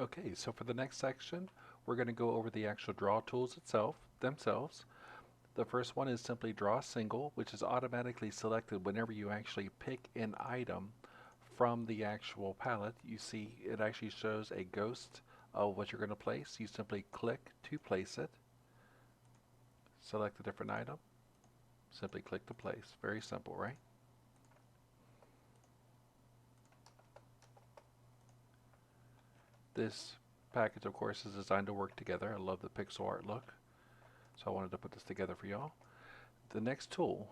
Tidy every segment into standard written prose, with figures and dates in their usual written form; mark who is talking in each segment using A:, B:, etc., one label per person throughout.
A: Okay, so for the next section, we're going to go over the actual draw tools themselves. The first one is simply draw single, which is automatically selected whenever you actually pick an item from the actual palette. You see it actually shows a ghost of what you're going to place. You simply click to place it, select a different item, simply click to place. Very simple, right? This package, of course, is designed to work together. I love the pixel art look, so I wanted to put this together for y'all. The next tool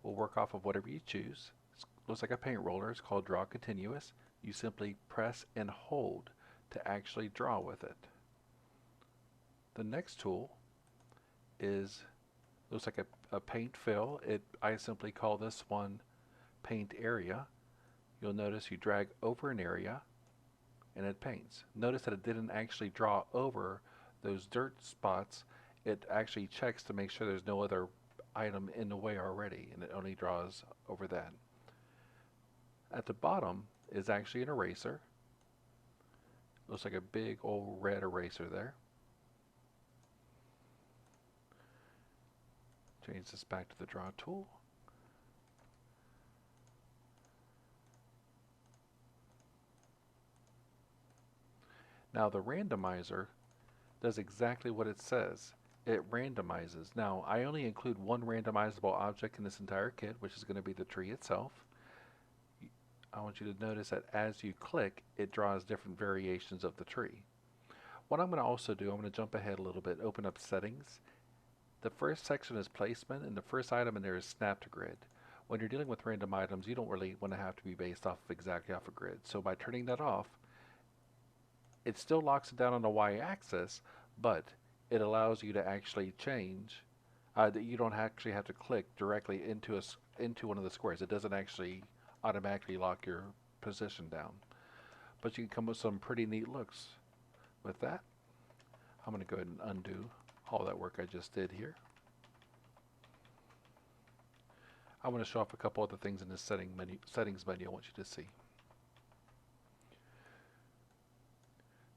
A: will work off of whatever you choose. It looks like a paint roller. It's called Draw Continuous. You simply press and hold to actually draw with it. The next tool is looks like a paint fill. I simply call this one paint area. You'll notice you drag over an area and it paints. Notice that it didn't actually draw over those dirt spots. It actually checks to make sure there's no other item in the way already, and it only draws over that. At the bottom is actually an eraser. Looks like a big old red eraser there. Change this back to the draw tool. Now the randomizer does exactly what it says. It randomizes. Now I only include one randomizable object in this entire kit, which is going to be the tree itself. I want you to notice that as you click, it draws different variations of the tree. What I'm going to also do, I'm going to jump ahead a little bit, open up settings. The first section is placement, and the first item in there is snap to grid. When you're dealing with random items, you don't really want to have to be based off of exactly off a grid. So by turning that off, it still locks it down on the y-axis, but it allows you to actually change. That you don't actually have to click directly into one of the squares. It doesn't actually automatically lock your position down. But you can come with some pretty neat looks with that. I'm going to go ahead and undo all that work I just did here. I want to show off a couple other things in this settings menu I want you to see.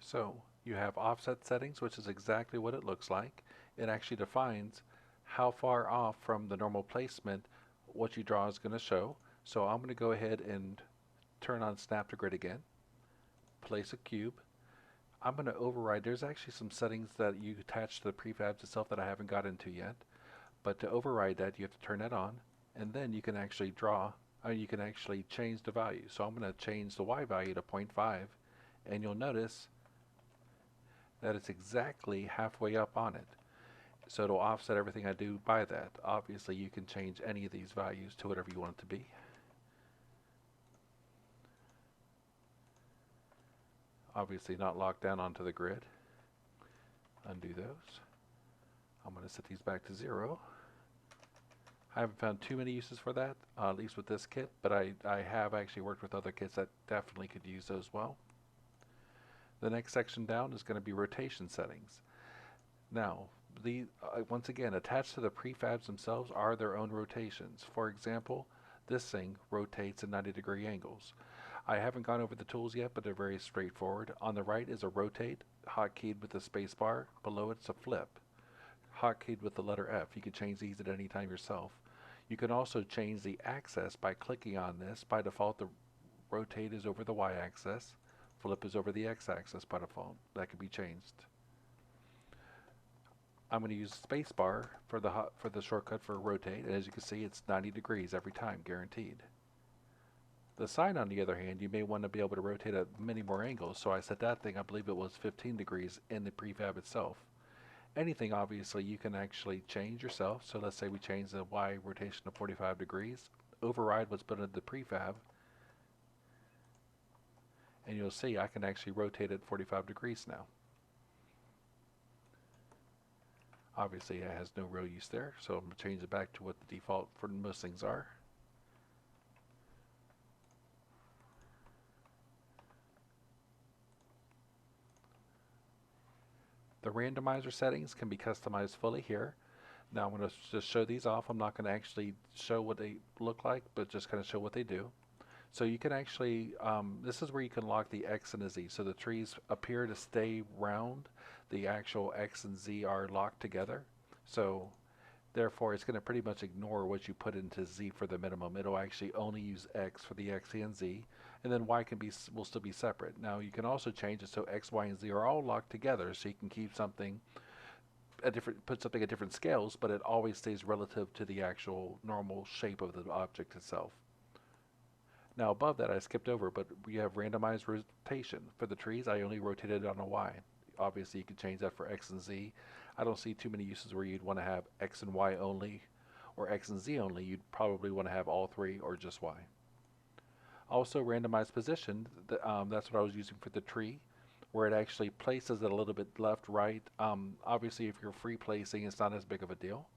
A: So you have offset settings, which is exactly what it looks like. It actually defines how far off from the normal placement what you draw is going to show. So I'm going to go ahead and turn on snap to grid again, place a cube. I'm going to override. There's actually some settings that you attach to the prefabs itself that I haven't got into yet. But to override that, you have to turn that on, and then you can actually you can actually change the value. So I'm going to change the Y value to 0.5, and you'll notice that it's exactly halfway up on it. So it'll offset everything I do by that. Obviously, you can change any of these values to whatever you want it to be. Obviously not locked down onto the grid. Undo those. I'm going to set these back to 0. I haven't found too many uses for that, at least with this kit, but I have actually worked with other kits that definitely could use those well. The next section down is going to be rotation settings. Now, once again, attached to the prefabs themselves are their own rotations. For example, this thing rotates at 90-degree angles. I haven't gone over the tools yet, but they're very straightforward. On the right is a rotate, hotkeyed with the space bar. Below it's a flip, hotkeyed with the letter F. You can change these at any time yourself. You can also change the axis by clicking on this. By default, the rotate is over the y-axis. Flip is over the x-axis by default. That can be changed. I'm going to use spacebar for the shortcut for rotate, and as you can see, it's 90 degrees every time, guaranteed. The sign, on the other hand, you may want to be able to rotate at many more angles, so I set that thing, I believe it was 15 degrees in the prefab itself. Anything, obviously, you can actually change yourself. So let's say we change the Y rotation to 45 degrees, override what's put into the prefab, and you'll see I can actually rotate it 45 degrees now. Obviously, it has no real use there, so I'm going to change it back to what the default for most things are. The randomizer settings can be customized fully here. Now I'm going to just show these off. I'm not going to actually show what they look like, but just kind of show what they do. So you can actually, this is where you can lock the X and the Z. So the trees appear to stay round. The actual X and Z are locked together. So therefore, it's going to pretty much ignore what you put into Z for the minimum. It'll actually only use X for the X and Z, and then Y will still be separate. Now you can also change it so X, Y, and Z are all locked together, so you can keep something put something at different scales, but it always stays relative to the actual normal shape of the object itself. Now above that I skipped over, but we have randomized rotation. For the trees, I only rotated on a Y. Obviously you could change that for X and Z. I don't see too many uses where you'd want to have X and Y only, or X and Z only. You'd probably want to have all three or just Y. Also randomized position, that's what I was using for the tree, where it actually places it a little bit left, right. Obviously if you're free placing, it's not as big of a deal.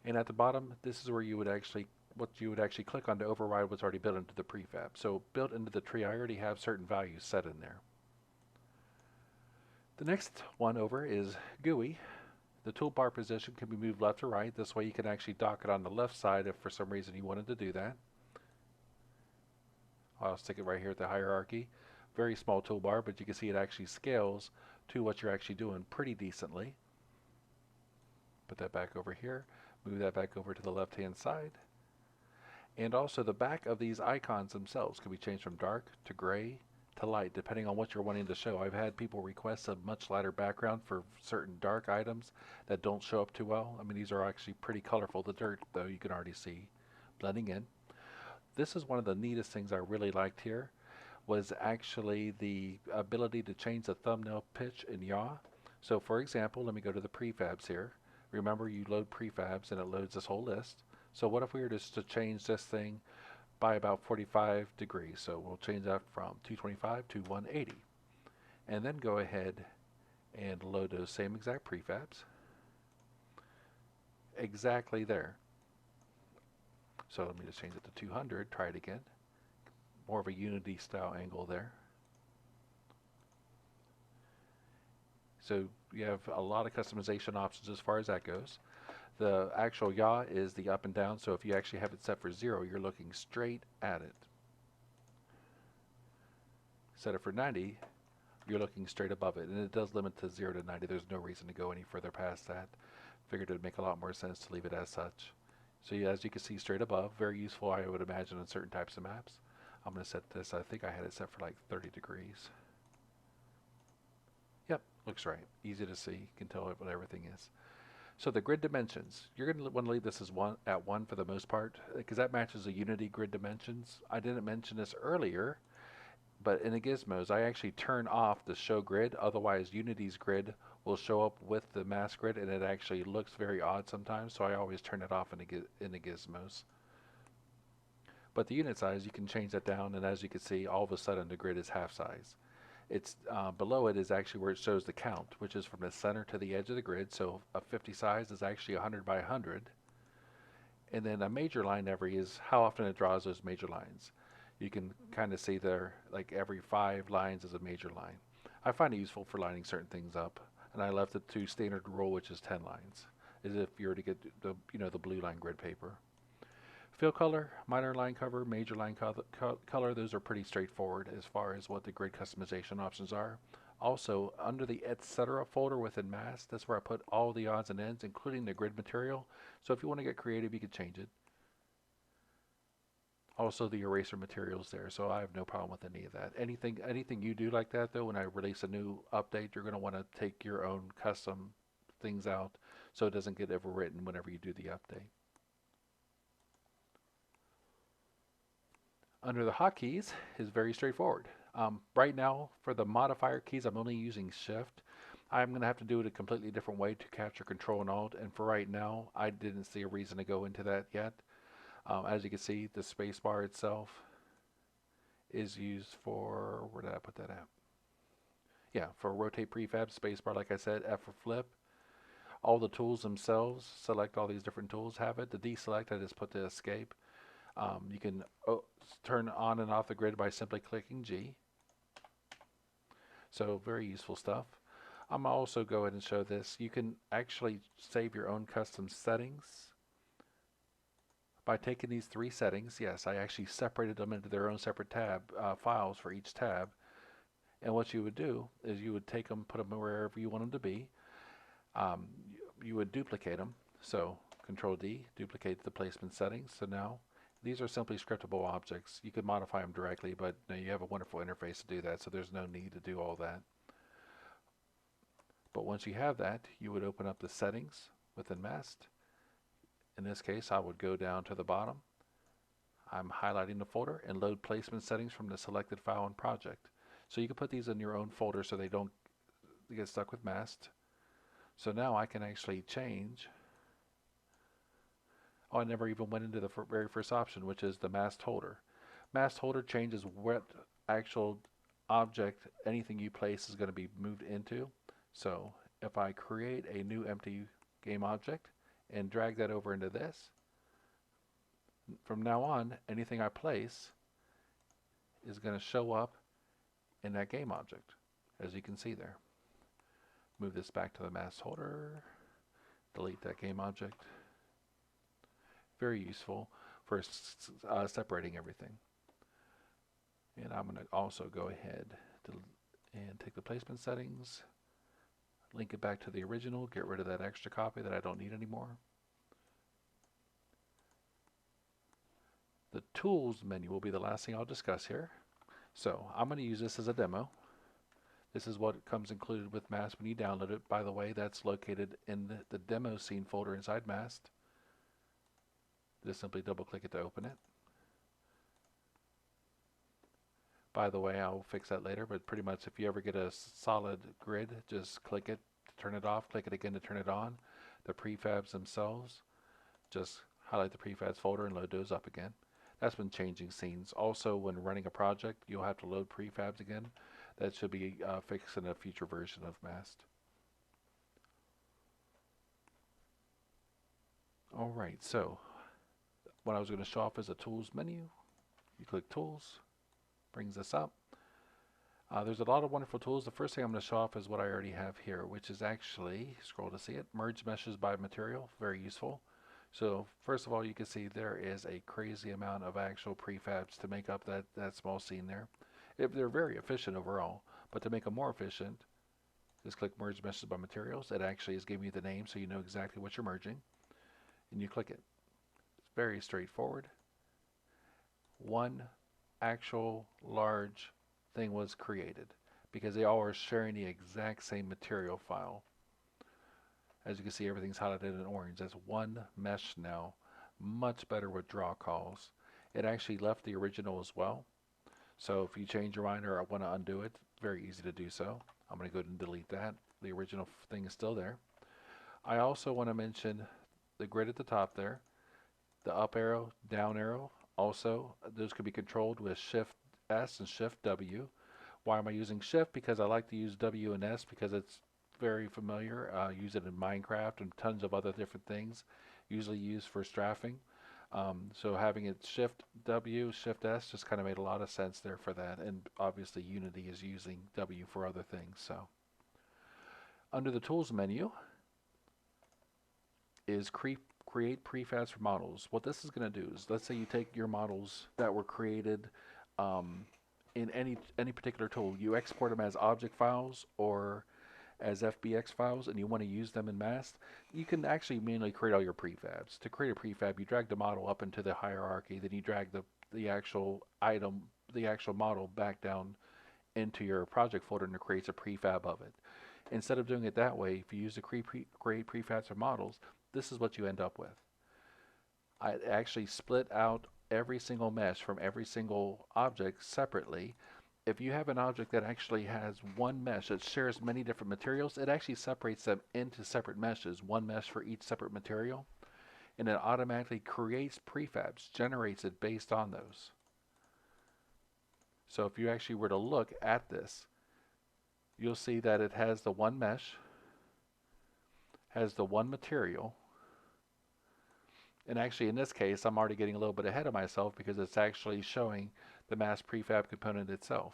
A: And at the bottom, this is where you would actually what you would actually click on to override what's already built into the prefab. So built into the tree, I already have certain values set in there. The next one over is GUI. The toolbar position can be moved left or right. This way you can actually dock it on the left side if for some reason you wanted to do that. I'll stick it right here at the hierarchy. Very small toolbar, but you can see it actually scales to what you're actually doing pretty decently. Put that back over here. Move that back over to the left-hand side. And also the back of these icons themselves can be changed from dark to gray to light, depending on what you're wanting to show. I've had people request a much lighter background for certain dark items that don't show up too well. I mean, these are actually pretty colorful. The dirt, though, you can already see blending in. This is one of the neatest things I really liked here, was actually the ability to change the thumbnail pitch and yaw. So for example, let me go to the prefabs here. Remember, you load prefabs and it loads this whole list. So what if we were just to change this thing by about 45 degrees? So we'll change that from 225 to 180. And then go ahead and load those same exact prefabs. Exactly there. So let me just change it to 200, try it again. More of a Unity style angle there. So you have a lot of customization options as far as that goes. The actual yaw is the up and down, so if you actually have it set for 0, you're looking straight at it. Set it for 90, you're looking straight above it, and it does limit to 0 to 90. There's no reason to go any further past that. Figured it would make a lot more sense to leave it as such. So yeah, as you can see straight above, very useful I would imagine on certain types of maps. I'm going to set this, I think I had it set for like 30 degrees. Yep, looks right. Easy to see, you can tell what everything is. So the grid dimensions, you're going to want to leave this as at 1 for the most part, because that matches the Unity grid dimensions. I didn't mention this earlier, but in the gizmos, I actually turn off the show grid. Otherwise, Unity's grid will show up with the mass grid, and it actually looks very odd sometimes, so I always turn it off in the gizmos. But the unit size, you can change that down, and as you can see, all of a sudden the grid is half size. It's below it is actually where it shows the count, which is from the center to the edge of the grid. So a 50 size is actually 100 by 100. And then a major line every is how often it draws those major lines. You can kind of see there, like every 5 lines is a major line. I find it useful for lining certain things up, and I left it to standard rule, which is 10 lines, as if you were to get the the blue line grid paper. Fill color, minor line cover, major line color, those are pretty straightforward as far as what the grid customization options are. Also, under the etc. folder within mask, that's where I put all the odds and ends, including the grid material. So if you want to get creative, you can change it. Also, the eraser materials there, so I have no problem with any of that. Anything you do like that, though, when I release a new update, you're going to want to take your own custom things out so it doesn't get overwritten whenever you do the update. Under the hotkeys is very straightforward. Right now, for the modifier keys, I'm only using Shift. I'm going to have to do it a completely different way to capture Control and Alt, and for right now, I didn't see a reason to go into that yet. As you can see, the spacebar itself is used for, where did I put that at? Yeah, for rotate prefab, spacebar, like I said, F for flip. All the tools themselves, select all these different tools, have it. The deselect, I just put the escape. You can turn on and off the grid by simply clicking G. So very useful stuff. I'm also go ahead and show this. You can actually save your own custom settings By taking these three settings, yes, I actually separated them into their own separate files for each tab. And what you would do is you would take them, put them wherever you want them to be. Um, you would duplicate them. So Control D, duplicate the placement settings. So now these are simply scriptable objects. You could modify them directly, but you have a wonderful interface to do that, so there's no need to do all that. But once you have that, you would open up the settings within Mast. In this case, I would go down to the bottom. I'm highlighting the folder and load placement settings from the selected file and project. So you can put these in your own folder so they don't get stuck with Mast. So now I can actually change. Oh, I never even went into the very first option, which is the Mast holder. Mast holder changes what actual object anything you place is going to be moved into. So if I create a new empty game object and drag that over into this, from now on, anything I place is going to show up in that game object, as you can see there. Move this back to the Mast holder, delete that game object. Very useful for separating everything. And I'm going to also go ahead and take the placement settings, link it back to the original, get rid of that extra copy that I don't need anymore. The Tools menu will be the last thing I'll discuss here. So I'm going to use this as a demo. This is what comes included with Mast when you download it. By the way, that's located in the demo scene folder inside Mast. Just simply double click it to open it. By the way, I'll fix that later, but pretty much if you ever get a solid grid, just click it to turn it off, click it again to turn it on. The prefabs themselves, just highlight the prefabs folder and load those up again. That's when changing scenes. Also, when running a project, you'll have to load prefabs again. That should be fixed in a future version of Mast. Alright, so what I was going to show off is a Tools menu. You click Tools, brings this up. There's a lot of wonderful tools. The first thing I'm going to show off is what I already have here, which is actually, scroll to see it, merge meshes by material, very useful. So first of all, you can see there is a crazy amount of actual prefabs to make up that small scene there. They're very efficient overall, but to make them more efficient, just click merge meshes by materials. It actually is giving you the name so you know exactly what you're merging, and you click it. It's very straightforward. One actual large thing was created because they all are sharing the exact same material file. As you can see, everything's highlighted in orange. That's one mesh now. Much better with draw calls. It actually left the original as well. So if you change your mind or want to undo it, very easy to do so. I'm going to go ahead and delete that. The original thing is still there. I also want to mention the grid at the top there, the up arrow, down arrow. Also, those can be controlled with Shift S and Shift W. Why am I using Shift? Because I like to use W and S because it's very familiar. Use it in Minecraft and tons of other different things, usually used for strafing. So having it Shift W, Shift S just kind of made a lot of sense there for that. And obviously Unity is using W for other things. So under the Tools menu is create prefabs for models. What this is going to do is, let's say you take your models that were created in any particular tool, you export them as object files or as FBX files, and you want to use them in Mast, you can actually manually create all your prefabs. To create a prefab, you drag the model up into the hierarchy, then you drag the actual item, the actual model back down into your project folder, and it creates a prefab of it. Instead of doing it that way, if you use the create prefabs for models, this is what you end up with. I actually split out every single mesh from every single object separately. If you have an object that actually has one mesh that shares many different materials, it actually separates them into separate meshes, one mesh for each separate material, and it automatically creates prefabs, generates it based on those. So if you actually were to look at this, you'll see that it has the one mesh, has the one material, and actually in this case I'm already getting a little bit ahead of myself because it's actually showing the Mast prefab component itself.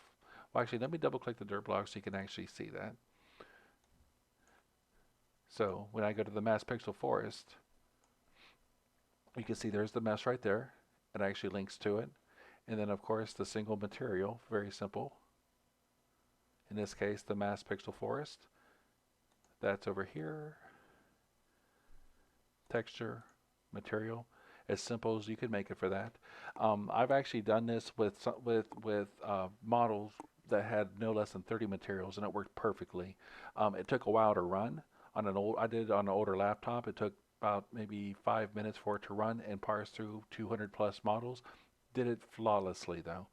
A: Well, actually, let me double click the dirt block so you can actually see that. So when I go to the Mast pixel forest, You can see there's the mesh right there. It actually links to it. And then of course the single material, very simple. In this case, the mass pixel forest. That's over here. Texture, material, as simple as you could make it for that. I've actually done this with models that had no less than 30 materials, and it worked perfectly. It took a while to run on an old. I did it on an older laptop. It took about maybe 5 minutes for it to run and parse through 200 plus models. Did it flawlessly though,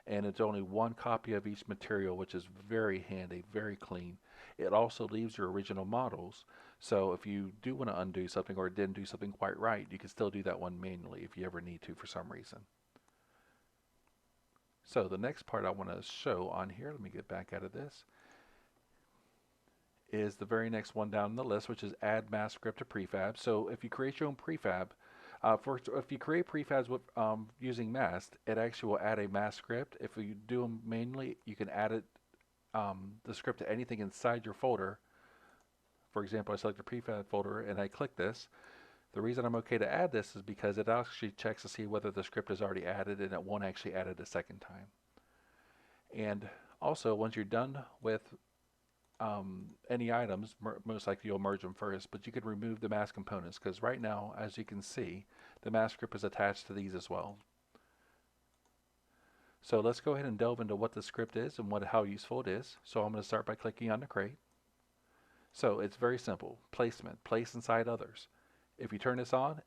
A: and it's only one copy of each material, which is very handy, very clean. It also leaves your original models, so if you do want to undo something or didn't do something quite right, you can still do that one manually if you ever need to for some reason. So the next part I want to show on here, let me get back out of this, is the very next one down the list, which is add mask script to prefab. So if you create your own prefab, if you create prefabs with, using mask, it actually will add a mask script. If you do them manually, you can add it, the script to anything inside your folder. For example, I select the prefab folder and I click this. The reason I'm okay to add this is because it actually checks to see whether the script is already added, and it won't actually add it a second time. And also, once you're done with any items, most likely you'll merge them first, but you can remove the mask components because right now, as you can see, the mask script is attached to these as well. So let's go ahead and delve into what the script is and how useful it is. So I'm going to start by clicking on the crate. So it's very simple. Placement, place inside others. If you turn this on,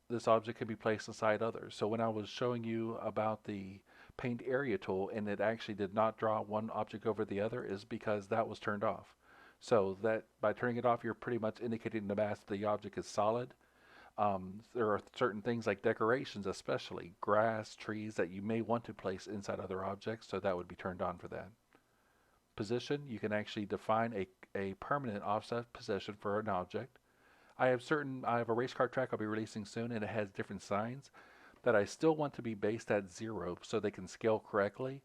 A: this object can be placed inside others. So when I was showing you about the paint area tool and it actually did not draw one object over the other is because that was turned off. So that by turning it off, you're pretty much indicating the mask the object is solid. There are certain things like decorations, especially grass, trees, that you may want to place inside other objects, so that would be turned on for that. Position, you can actually define a permanent offset position for an object. I have a race car track I'll be releasing soon, and it has different signs that I still want to be based at 0 so they can scale correctly.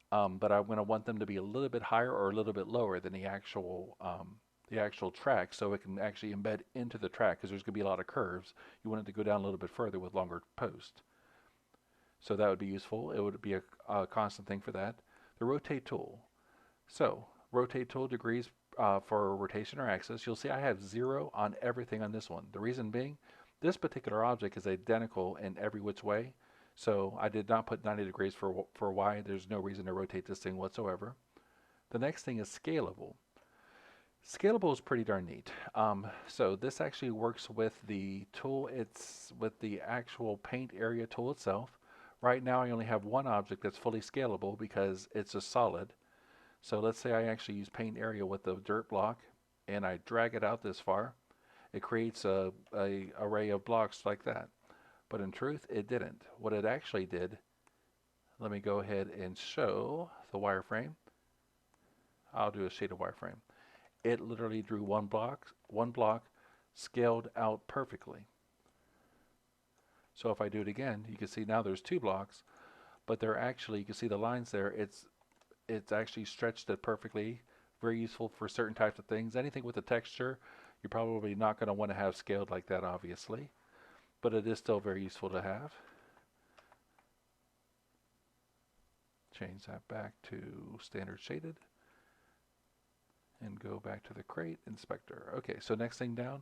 A: But I'm going to want them to be a little bit higher or a little bit lower than the actual track, so it can actually embed into the track because there's going to be a lot of curves. You want it to go down a little bit further with longer posts. So that would be useful. It would be a constant thing for that. The rotate tool. So rotate tool degrees for rotation or axis. You'll see I have 0 on everything on this one. The reason being, this particular object is identical in every which way. So I did not put 90 degrees for Y. There's no reason to rotate this thing whatsoever. The next thing is scalable. Scalable is pretty darn neat. So this actually works with the tool. It's with the actual paint area tool itself. Right now I only have one object that's fully scalable because it's a solid. So let's say I actually use paint area with the dirt block and I drag it out this far. It creates a array of blocks like that. But in truth, it didn't. What it actually did, let me go ahead and show the wireframe. I'll do a shaded wireframe. It literally drew one block scaled out perfectly. So if I do it again, you can see now there's 2 blocks, but they're actually, you can see the lines there, it's actually stretched it perfectly. Very useful for certain types of things. Anything with a texture, you're probably not going to want to have scaled like that, obviously, but it is still very useful to have. Change that back to standard shaded and go back to the crate inspector. Okay, so next thing down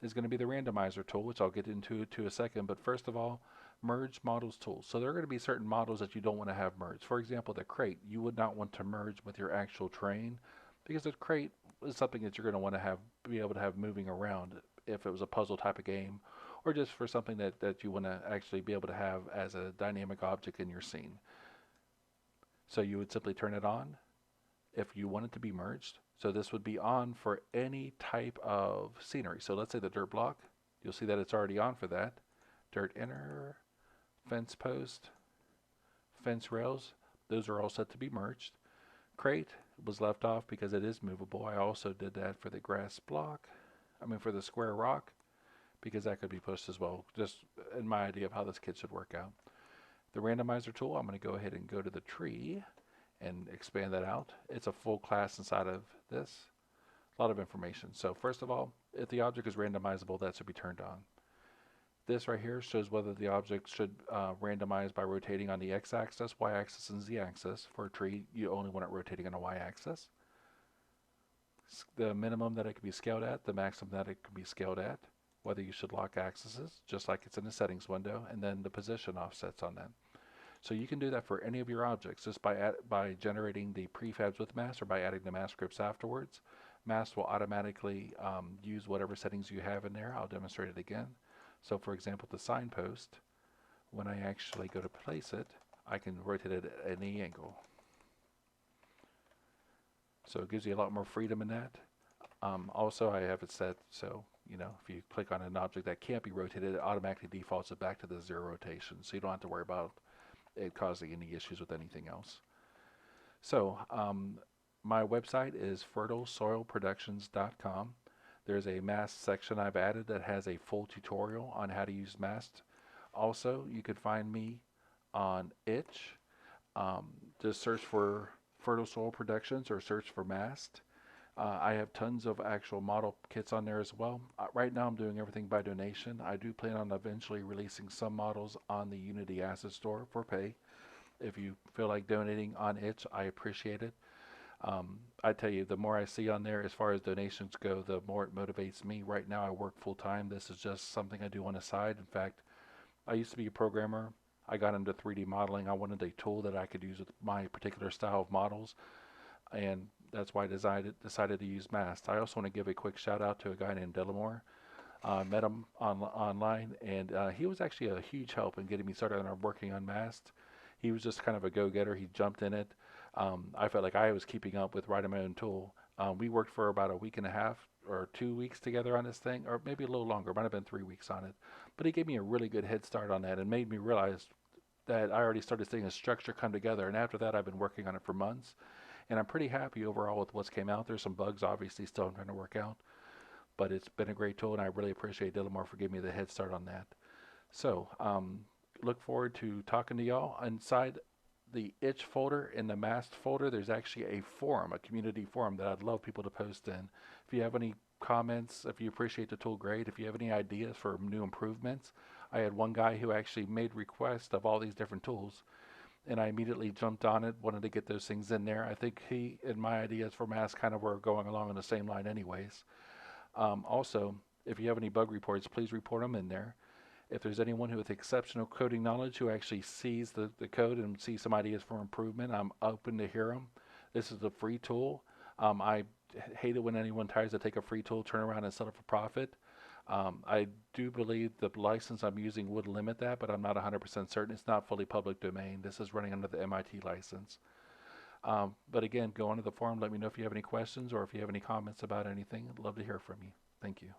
A: is going to be the randomizer tool, which I'll get into a second, but first of all, merge models tools. So there are going to be certain models that you don't want to have merged. For example, the crate, you would not want to merge with your actual terrain because the crate is something that you're going to want to be able to have moving around if it was a puzzle type of game, or just for something that you want to actually be able to have as a dynamic object in your scene. So you would simply turn it on if you want it to be merged. So this would be on for any type of scenery. So let's say the dirt block, you'll see that it's already on for that. Dirt inner, fence post, fence rails, those are all set to be merged. Crate was left off because it is movable. I also did that for the grass block, for the square rock, because that could be pushed as well, just in my idea of how this kit should work out. The randomizer tool, I'm going to go ahead and go to the tree and expand that out. It's a full class inside of this. A lot of information. So first of all, if the object is randomizable, that should be turned on. This right here shows whether the object should randomize by rotating on the x-axis, y-axis, and z-axis. For a tree, you only want it rotating on a y-axis. The minimum that it can be scaled at, the maximum that it can be scaled at, whether you should lock axes, just like it's in the settings window, and then the position offsets on that. So you can do that for any of your objects just by generating the prefabs with mask or by adding the mask scripts afterwards. Mask will automatically use whatever settings you have in there. I'll demonstrate it again. So for example, the signpost, when I actually go to place it, I can rotate it at any angle. So it gives you a lot more freedom in that. Also, I have it set so, if you click on an object that can't be rotated, it automatically defaults it back to the 0 rotation. So you don't have to worry about it causing any issues with anything else. So my website is fertilesoilproductions.com. There's a mask section I've added that has a full tutorial on how to use masks. Also, you can find me on itch. Just search for Fertile Soil Productions or search for mast. I have tons of actual model kits on there as well. Right now I'm doing everything by donation. I do plan on eventually releasing some models on the Unity Asset Store for pay. If you feel like donating on itch, I appreciate it. I tell you, the more I see on there as far as donations go, the more it motivates me. Right now I work full time. This is just something I do on the side. In fact, I used to be a programmer. I got into 3D modeling. I wanted a tool that I could use with my particular style of models, and that's why I decided to use Mast. I also want to give a quick shout out to a guy named Delamore. Met him online, and he was actually a huge help in getting me started on working on Mast. He was just kind of a go-getter. He jumped in it. I felt like I was keeping up with writing my own tool. We worked for about a week and a half or 2 weeks together on this thing, or maybe a little longer. It might have been 3 weeks on it. But he gave me a really good head start on that and made me realize that I already started seeing a structure come together. And after that, I've been working on it for months. And I'm pretty happy overall with what's came out. There's some bugs, obviously, still I'm trying to work out. But it's been a great tool, and I really appreciate Dillamore for giving me the head start on that. So, look forward to talking to y'all. Inside the itch folder in the mast folder, there's actually a forum, a community forum that I'd love people to post in. If you have any comments, if you appreciate the tool, great. If you have any ideas for new improvements, I had one guy who actually made requests of all these different tools, and I immediately jumped on it, wanted to get those things in there. I think he and my ideas for masks kind of were going along on the same line anyways. Also, if you have any bug reports, please report them in there. If there's anyone who with exceptional coding knowledge who actually sees the code and sees some ideas for improvement, I'm open to hear them. This is a free tool. I hate it when anyone tries to take a free tool, turn around and sell it for profit. I do believe the license I'm using would limit that, but I'm not 100% certain. It's not fully public domain. This is running under the MIT license. But again, go onto the forum. Let me know if you have any questions or if you have any comments about anything. I'd love to hear from you. Thank you.